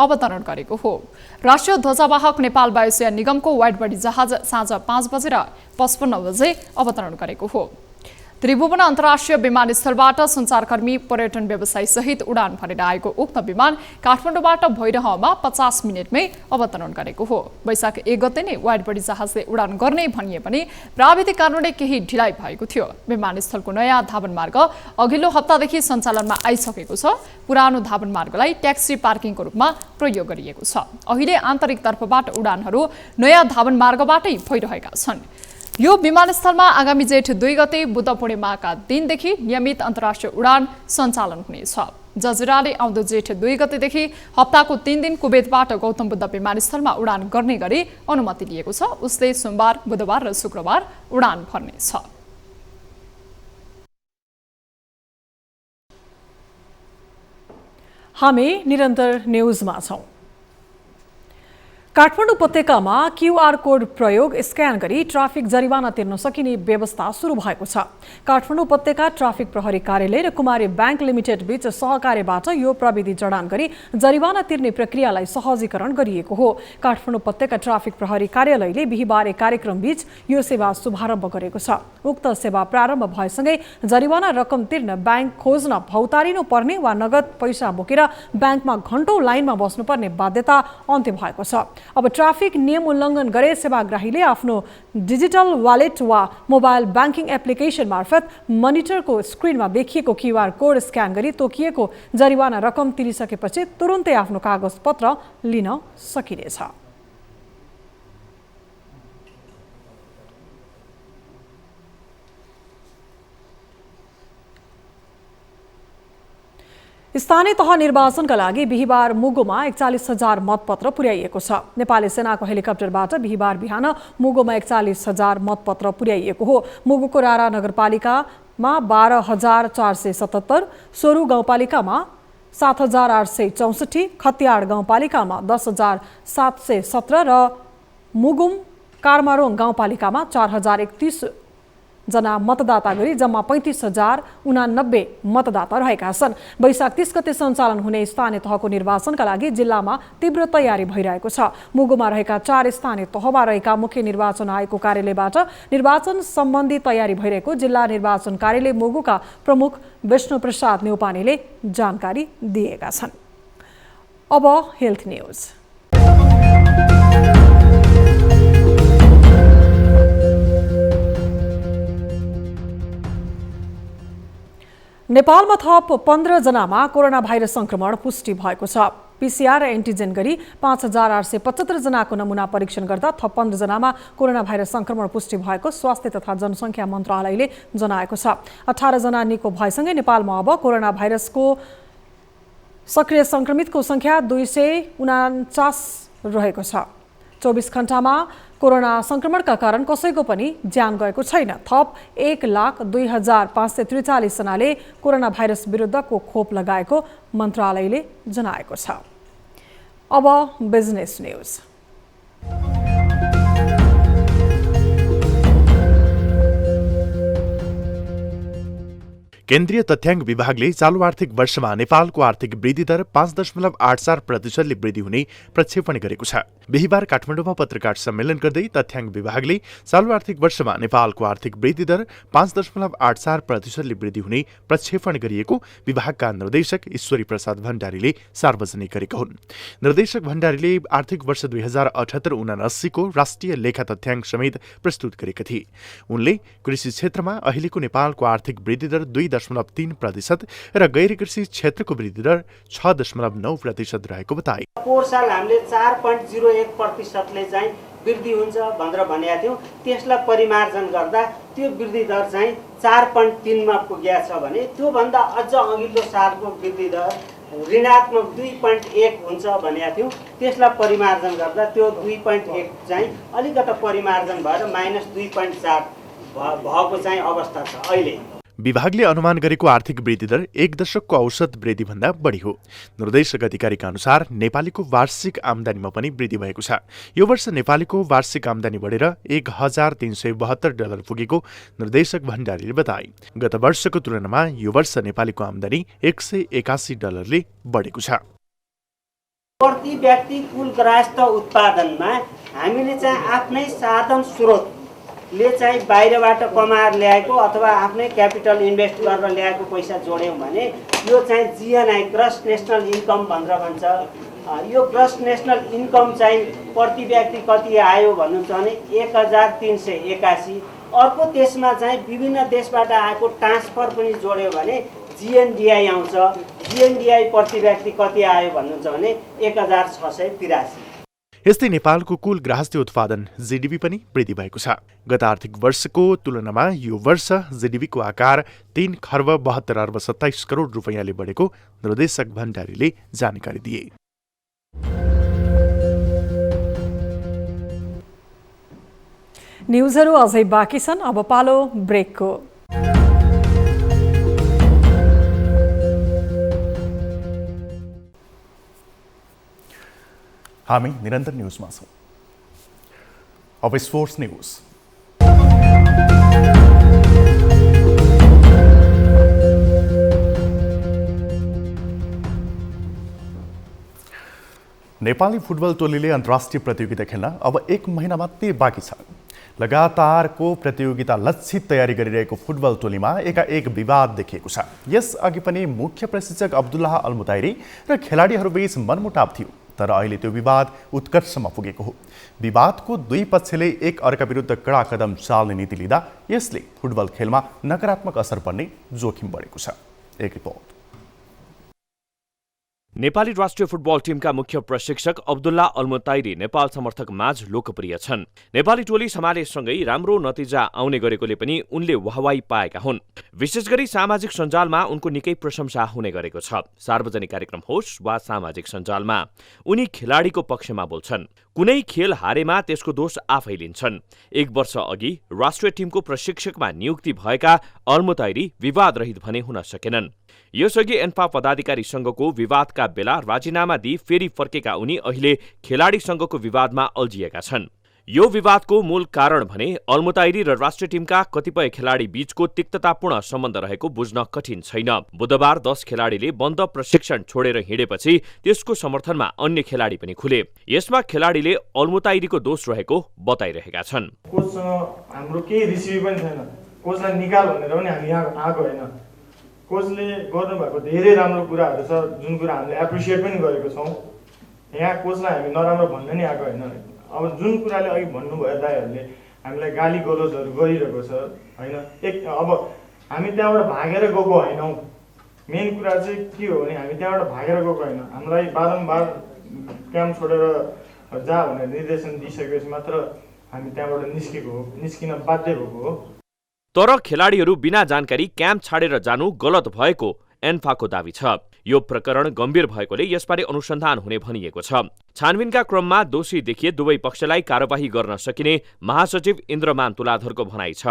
अवतरण गरेको हो। राष्ट्रिय ध्वजावाहक नेपाल वायुसेना निगमको वाइड बडी जहाज साँझ 5:55 बजे अवतरण गरेको हो। त्रिभुवन अन्तर्राष्ट्रिय विमानस्थलबाट सञ्चारकर्मी, पर्यटन व्यवसायी सहित उडान भरेर आएको उक्त विमान काठमाडौँबाट भइरहँमा 50 मिनटमै अवतरण गरेको हो। वैशाख 1 गते नै वाइड बडी जहाजले उडान गर्ने भनिए पनि प्राविधिक कारणले केही ढिलाइ भएको थियो। विमानस्थलको नयाँ धावन मार्ग अघिल्लो हप्तादेखि सञ्चालनमा आइसकेको छ। पुरानो धावन मार्गलाई ट्याक्सी पार्किङको रूपमा प्रयोग गरिएको छ। अहिले आन्तरिक तर्फबाट उडानहरू नयाँ धावन मार्गबाटै भइरहेका छन्। यो विमानस्थलमा आगामी जेठ 2 गते बुद्ध पूर्णिमाका दिनदेखि नियमित अन्तर्राष्ट्रिय उडान सञ्चालन हुनेछ। जजिराले आउँदो जेठ 2 गतेदेखि हप्ताको 3 दिन कुवेतबाट गौतम बुद्ध विमानस्थलमा उडान गर्ने गरी अनुमति लिएको छ। उसले सोमबार, बुधबार र शुक्रबार उडान भर्नेछ। हामी निरन्तर न्युजमा छौं। काठमाडौँ उपत्यकामा क्यूआर कोड प्रयोग स्क्यान गरी ट्राफिक जरिवाना तिर्न सकिने व्यवस्था सुरु भएको छ। काठमाडौँ उपत्यका ट्राफिक प्रहरी कार्यालय र कुमारी बैंक लिमिटेड बीच सहकार्यबाट यो प्रविधि जडान गरी जरिवाना तिर्ने प्रक्रियालाई सहजीकरण गरिएको हो। काठमाडौँ उपत्यका ट्राफिक प्रहरी कार्यालयले बिहिबार कार्यक्रम बीच यो सेवा शुभारम्भ गरेको छ। उक्त सेवा प्रारम्भ भएसँगै जरिवाना रकम तिर्न बैंक खोज्न भौतारिनु पर्ने वा नगद पैसा बोकेर बैंकमा घण्टौं लाइनमा बस्नुपर्ने बाध्यता अन्त्य भएको छ। अब ट्राफिक नियम उल्लङ्घन गरे सेवाग्राहीले आफ्नो डिजिटल वालेट वा मोबाइल ब्याङ्किङ एप्लिकेसन मार्फत मनिटरको स्क्रिनमा देखिएको क्यूआर कोड स्क्यान गरी तोकिएको जरिवाना रकम तिरिसकेपछि तुरुन्तै आफ्नो कागजपत्र लिन सकिनेछ। स्थानीय तह निर्वाचनका लागि बिहिबार मुगुमा 41,000 मतपत्र पुर्याइएको छ। नेपाली सेनाको हेलिकप्टरबाट बिहिबार बिहान मुगुमा 41,000 मतपत्र पुर्याइएको हो। मुगुको रारा नगरपालिकामा 12,477, सोरु गाउँपालिकामा 7,864, खतियाड गाउँपालिकामा 10,717 र मुगुम कार्मारोङ गाउँपालिकामा 4,031 जना मतदाता गरी जम्मा 35,089 मतदाता रहेका छन्। वैशाख 30 गते सञ्चालन हुने स्थानीय तहको निर्वाचनका लागि जिल्लामा तीव्र तयारी भइरहेको छ। मुगुमा रहेका 4 स्थानीय तहमा रहेका मुख्य निर्वाचन आयोगको कार्यालयबाट निर्वाचन सम्बन्धी तयारी भइरहेको जिल्ला निर्वाचन कार्यालय मुगुका प्रमुख विष्णु प्रसाद न्यौपानेले जानकारी दिएका छन्। अब हेल्थ न्युज। नेपालमा थप 15 जनामा कोरोना भाइरस संक्रमण पुष्टि भएको छ। पीसीआर र एन्टिजेन गरी 5875 जनाको नमुना परीक्षण गर्दा थप 15 जनामा कोरोना भाइरस संक्रमण पुष्टि भएको स्वास्थ्य तथा जनसङ्ख्या मन्त्रालयले जनाएको छ। 18 जना निको भएसँगै नेपालमा अब कोरोना भाइरसको सक्रिय संक्रमितको संख्या 249 रहेको छ। 24 घण्टामा कोरोना संक्रमणका कारण कसैको पनि ज्यान गएको छैन। थप 1,02,543 जनाले कोरोना भाइरस विरुद्धको खोप लगाएको मन्त्रालयले जनाएको छ। अब बिजनेस न्यूज। केन्द्रीय तथ्याङ्क विभागले चालु आर्थिक वर्षमा नेपालको आर्थिक वृद्धि दर 5.84% वृद्धि हुने प्रक्षेपण गरेको छ। बिहिबार काठमाडौँमा पत्रकार सम्मेलन गर्दै तथ्याङ्क विभागले चालु आर्थिक वर्षमा नेपालको आर्थिक वृद्धि दर 5.84% वृद्धि हुने प्रक्षेपण गरिएको विभागका निर्देशक ईश्वरी प्रसाद भण्डारीले सार्वजनिक गरेका हुन्। निर्देशक भण्डारीले आर्थिक वर्ष 2078-79 को राष्ट्रिय लेखा तथ्याङ्क समेत प्रस्तुत गरेका थिए। उनले कृषि क्षेत्रमा अहिलेको नेपालको आर्थिक वृद्धि दर 2.3% र गैर कृषि क्षेत्रको वृद्धि दर 6.9% रहेको बताए। पोहोर साल हामीले 4.01%ले चाहिँ वृद्धि हुन्छ भनेर भनेका थियौँ। त्यसलाई परिमार्जन गर्दा त्यो वृद्धि दर चाहिँ 4.3 मा पुगेको छ भने त्योभन्दा अझ अघिल्लो सालको वृद्धि दर ऋणात्मक 2.1 हुन्छ भनेका थियौँ। त्यसलाई परिमार्जन गर्दा त्यो 2.1 चाहिँ अलिकति परिमार्जन भएर -2.4 भएको चाहिँ अवस्था छ अहिले। विभागले अनुमान गरेको आर्थिक वृद्धि दर 1 दशकको औसत वृद्धिभन्दा बढी हो। निर्देशक अधिकारीका अनुसार नेपालीको वार्षिक आमदानीमा पनि वृद्धि भएको छ। यो वर्ष नेपालीको वार्षिक आमदानी बढेर $1,372 पुगेको निर्देशक भण्डारीले बताए। गत वर्षको तुलनामा यो वर्ष नेपालीको आमदानी $181 बढेको छ। प्रति व्यक्ति कुल ग्राहस्थ उत्पादनमा हामीले चाहिँ आफ्नै साधन स्रोत ले चाहिँ बाहिरबाट कमाएर ल्याएको अथवा आफ्नै क्यापिटल इन्भेस्ट गरेर ल्याएको पैसा जोड्यौँ भने यो चाहिँ जीएनआई ग्रस नेसनल इन्कम भनेर भन्छ। यो ग्रस नेसनल इन्कम चाहिँ प्रति व्यक्ति कति आयो भन्नुहुन्छ भने 1,381। अर्को त्यसमा चाहिँ विभिन्न देशबाट आएको ट्रान्सफर पनि जोड्यो भने जीएनडीआई आउँछ। जीएनडीआई प्रति व्यक्ति कति आयो भन्नुहुन्छ भने 1,683। यस्तै नेपालको कुल गृहस्थी उत्पादन जीडीपी पनि वृद्धि भएको छ। गत आर्थिक वर्षको तुलनामा यो वर्ष जीडीपीको आकार 3,72,27 करोड रुपैयाँले बढेको निर्देशक भण्डारीले जानकारी दिए। न्युजहरू अझै बाँकी छन्, अब पालो ब्रेकको। हामी निरन्तर न्युजमा छौँ। अब स्पोर्ट्स न्युज। नेपाली फुटबल टोलीले अन्तर्राष्ट्रिय प्रतियोगिता खेल्न अब 1 महिना मात्रै बाँकी छ। लगातारको प्रतियोगिता लक्षित तयारी गरिरहेको फुटबल टोलीमा एकाएक विवाद देखिएको छ। यसअघि पनि मुख्य प्रशिक्षक अब्दुल्लाह अल्मुताइरी र खेलाडीहरूबीच मनमुटाव थियो, तर अहिले त्यो विवाद उत्कर्षमा पुगेको हो। विवादको दुई पक्षले एक अर्का विरुद्ध कडा कदम चाल्ने नीति लिँदा यसले फुटबल खेलमा नकारात्मक असर पर्ने जोखिम बढेको छ। एक रिपोर्ट। नेपाली राष्ट्रिय फुटबल टिमका मुख्य प्रशिक्षक अब्दुल्ला अल्मुताइरी नेपाल समर्थक माझ लोकप्रिय छन्। नेपाली टोली सम्हालेसँगै राम्रो नतिजा आउने गरेकोले पनि उनले वाहवाही पाएका हुन्। विशेष गरी सामाजिक सञ्जालमा उनको निकै प्रशंसा हुने गरेको छ। सार्वजनिक कार्यक्रम होस् वा सामाजिक सञ्जालमा उनी खेलाडीको पक्षमा बोल्छन्। कुनै खेल हारेमा त्यसको दोष आफै लिन्छन्। 1 वर्ष अघि राष्ट्रिय टिमको प्रशिक्षकमा नियुक्ति भएका अल्मुताइरी विवाद रहित भने हुन सकेनन्। यसअघि एन्फा पदाधिकारी संघको विवादका बेला राजीनामा दिई फेरि फर्केका उनी अहिले खेलाडी संघको विवादमा अल्झिएका छन्। यो विवादको मूल कारण भने अल्मुताइरी र राष्ट्रिय टिमका कतिपय खेलाडी बीचको तिक्ततापूर्ण सम्बन्ध रहेको बुझ्न कठिन छैन। बुधबार 10 खेलाडीले बन्द प्रशिक्षण छोडेर हिँडेपछि त्यसको समर्थनमा अन्य खेलाडी पनि खुले। यसमा खेलाडीले अल्मुताइरीको दोष रहेको बताइरहेका छन्। कोचसँग हाम्रो केही रिसिभ पनि छैन। कोचलाई निकाल भनेर पनि हामी यहाँ आएको होइन। कोचले गर्नुभएको धेरै राम्रो कुराहरू छ, जुन कुरा हामीले एप्रिसिएट पनि गरेको छौँ। यहाँ कोचलाई हामी नराम्रो भन्न नि आएको होइन। अब जुन कुराले अघि भन्नुभयो दाइहरूले हामीलाई गाली गलोजहरू गरिरहेको छ होइन। अब हामी त्यहाँबाट भागेर गएको होइनौँ। मेन कुरा चाहिँ के हो भने हामी त्यहाँबाट भागेर गएको होइन, हामीलाई बारम्बार क्याम्प छोडेर जा भनेर निर्देशन दिइसकेपछि मात्र हामी त्यहाँबाट निस्किन बाध्य भएको हो। तर खेलाडीहरू बिना जानकारी क्याम्प छाडेर जानु गलत भएको एन्फाको दावी छ। यो प्रकरण गम्भीर भएकोले यसबारे अनुसन्धान हुने भनिएको छ। छानबिनका क्रममा दोषी देखिए दुवै पक्षलाई कार्यवाही गर्न सकिने महासचिव इन्द्रमान तुलाधरको भनाइ छ।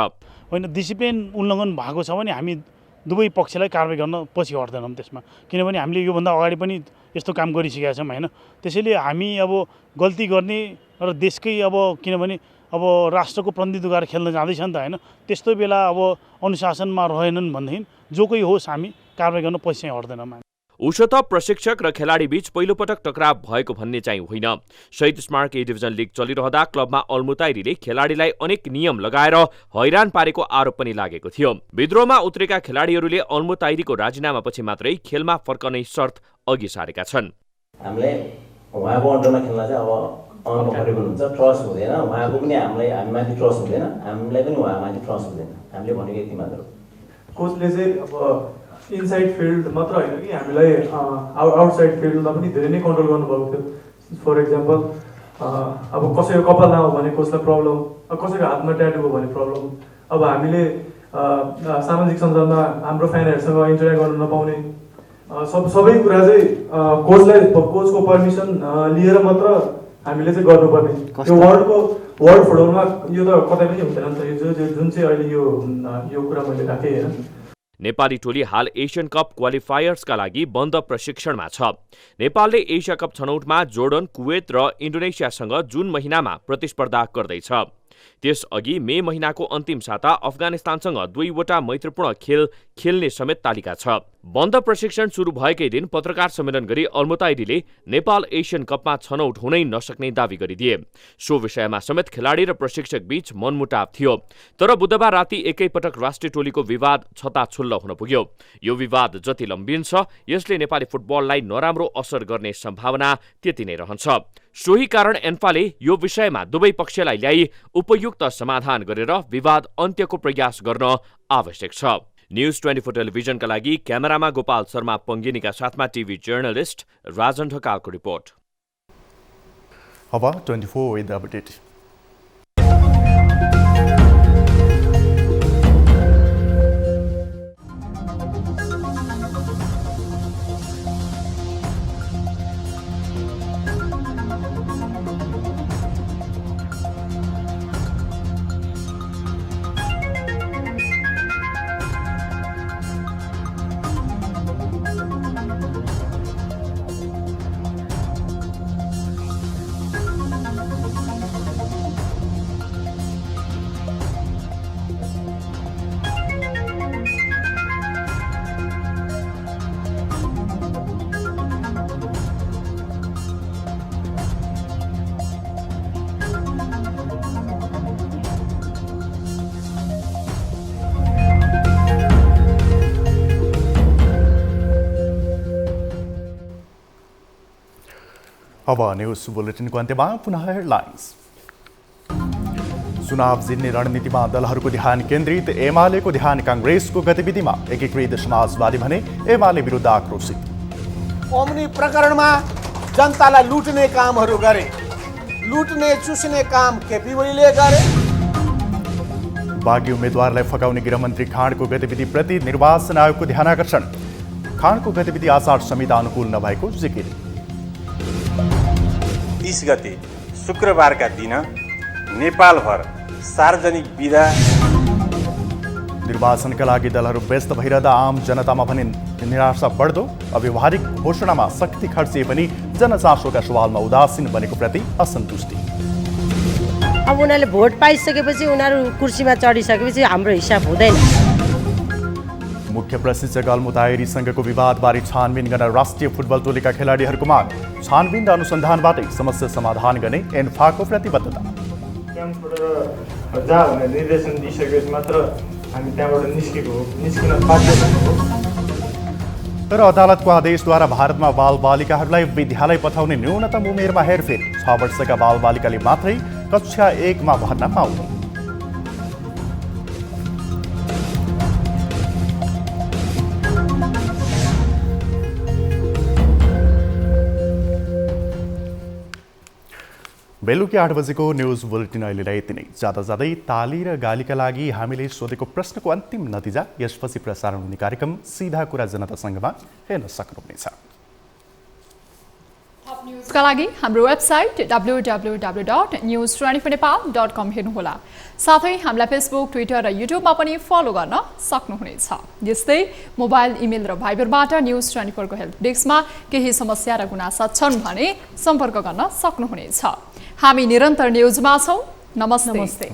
होइन, डिसिप्लिन उल्लङ्घन भएको छ भने हामी दुवै पक्षलाई कारवाही गर्न पछि हट्दैनौँ त्यसमा, किनभने हामीले योभन्दा अगाडि पनि यस्तो काम गरिसकेका छौँ होइन। त्यसैले हामी अब गल्ती गर्ने र देशकै किनभने राष्ट्रको प्रतिनिधित्व गरेर खेल्न जाँदैछ नि त होइन, त्यस्तो बेला अनुशासनमा रहेनन् भनेदेखि जो कोही होस् हामी कारवाही गर्न पछि हट्दैनौँ। उसो त प्रशिक्षक र खेलाडी बीच पहिलोपटक टकराव भएको भन्ने चाहिँ होइन। शहीद स्मारक ए डिभिजन लिग चलिरहँदा क्लबमा अल्मुताइरीले खेलाडीलाई अनेक नियम लगाएर हैरान पारेको आरोप पनि लागेको थियो। विद्रोहमा उत्रेका खेलाडीहरूले अल्मुताइरीको राजीनामापछि मात्रै खेलमा फर्कने शर्त अघि सारेका छन्। हामीले उहाँको अन्डरमा खेल्न चाहिँ अनकम्फर्टेबल हुन्छ, ट्रस्ट हुँदैन, उहाँको पनि हामीमाथि ट्रस्ट हुँदैन, हामीलाई पनि उहाँमाथि ट्रस्ट हुँदैन। हामीले भनेको यति मात्र हो। कोचले चाहिँ इनसाइड फिल्ड मात्र होइन कि हामीलाई आउटसाइड फिल्डमा पनि धेरै नै कन्ट्रोल गर्नुभएको थियो। फर इक्जाम्पल कसैको कपाल नहो भने कोचलाई प्रब्लम, कसैको हातमा ट्याटु भयो भने प्रब्लम। हामीले सामाजिक सञ्जालमा हाम्रो फ्यानहरूसँग इन्टरेक्ट गर्न नपाउने, सबै कुरा चाहिँ कोचको पर्मिसन लिएर मात्र हामीले चाहिँ गर्नुपर्ने। यो वर्ल्ड फुटबलमा यो त कतै पनि हुँदैन नि त, जुन चाहिँ अहिले यो कुरा मैले राखेँ होइन। नेपाली टोली हाल एसियन कप क्वालिफायर्सका लागि बन्द प्रशिक्षणमा छ। नेपालले एसिया कप छनौटमा जोर्डन, कुवेत र इन्डोनेसियासँग जुन महिनामा प्रतिस्पर्धा गर्दैछ। त्यसअघि मे महिनाको अन्तिम साता अफगानिस्तानसँग 2वटा मैत्रीपूर्ण खेल खेल्ने समेत तालिका छ। बन्द प्रशिक्षण सुरु भएकै दिन पत्रकार सम्मेलन गरी अल्मुताइरीले नेपाल एसियन कपमा छनौट हुनै नसक्ने दावी गरिदिए। सो विषयमा समेत खेलाडी र प्रशिक्षक बीच मनमुटाव थियो। तर बुधबार राति एकैपटक राष्ट्रिय टोलीको विवाद छताछुल्ल हुन पुग्यो। यो विवाद जति लम्बिन्छ यसले नेपाली फुटबललाई नराम्रो असर गर्ने सम्भावना त्यति नै रहन्छ। सोही कारण एन्फाले यो विषयमा दुवै पक्षलाई ल्याई उपयुक्त समाधान गरेर विवाद अन्त्यको प्रयास गर्न आवश्यक छ। न्यूज 24 टेलिभिजनका लागि क्यामेरामा गोपाल शर्मा पङ्गिनीका साथमा टिभी जर्नलिस्ट राजन ढकालको रिपोर्ट। अब 24 विथ अपडेट। अब न्यूज बुलेटिनको अन्त्यमा पुनः हेडलाइन्स। चुनाव जित्ने रणनीतिमा दलहरूको ध्यान केन्द्रित, एमालेको ध्यान काङ्ग्रेसको गतिविधिमा। एकीकृत समाजवादी भने एमाले विरुद्ध आक्रोशित। ओम्नी प्रकरणमा जनतालाई लुट्ने कामहरू गरे, लुट्ने चुस्ने काम केपी ओलीले गरे। बागी उम्मेद्वारलाई फकाउने गृहमन्त्री खाँडको गतिविधिप्रति निर्वाचन आयोगको ध्यानाकर्षण। खाँडको गतिविधि आचार संहिता अनुकूल नभएको जिकिर। 30 गते शुक्रबारका दिन नेपालभर सार्वजनिक बिदा। निर्वाचनका लागि दलहरू व्यस्त भइरहँदा आम जनतामा भने निराशा बढ्दो। अव्यवहारिक घोषणामा शक्ति खर्चिए पनि जनचासोका सवालमा उदासीन बनेको प्रति असन्तुष्टि। अब उनीहरूले भोट पाइसकेपछि उनीहरू कुर्सीमा चढिसकेपछि हाम्रो हिसाब हुँदैन। मुख्य प्रशिक्षक अल्मुताइरीसँगको विवादबारे छानबिन गर्न राष्ट्रिय फुटबल टोलीका खेलाडीहरूको माग। छानबिन र अनुसन्धानबाटै समस्या समाधान गर्ने एन्फाको प्रतिबद्धता। क्याम्प छोडेर जा भनेर निर्देशन दिइसकेपछि मात्र हामी त्यहाँबाट निस्किन बाध्य भएको हो। तर अदालतको आदेशद्वारा भारतमा बालबालिकाहरूलाई विद्यालय पठाउने न्यूनतम उमेरमा हेरफेर। 6 वर्षका बालबालिकाले मात्रै कक्षा 1मा भर्ना पाउने। बेलुकी 8 बजेको न्युज बुलेटिन अहिलेलाई यति नै। जाँदा जाँदै ताली र गालीका लागि हामीले सोधेको प्रश्नको अन्तिम नतिजा यसपछि प्रसारण हुने कार्यक्रम सीधा कुरा जनतासँगमा हेर्न सक्नुहुनेछ। थप न्युजका लागि हाम्रो वेबसाइट www.news24nepal.com हेर्नुहोला। साथै हामीलाई फेसबुक, ट्विटर र युट्युबमा पनि फलो गर्न सक्नुहुनेछ। यस्तै मोबाइल, इमेल र भाइबरबाट न्युज 24 को हेल्प डेस्कमा केही समस्या र गुनासा छन् भने सम्पर्क गर्न सक्नुहुनेछ। हामी निरन्तर न्युजमा छौं। नमस्ते।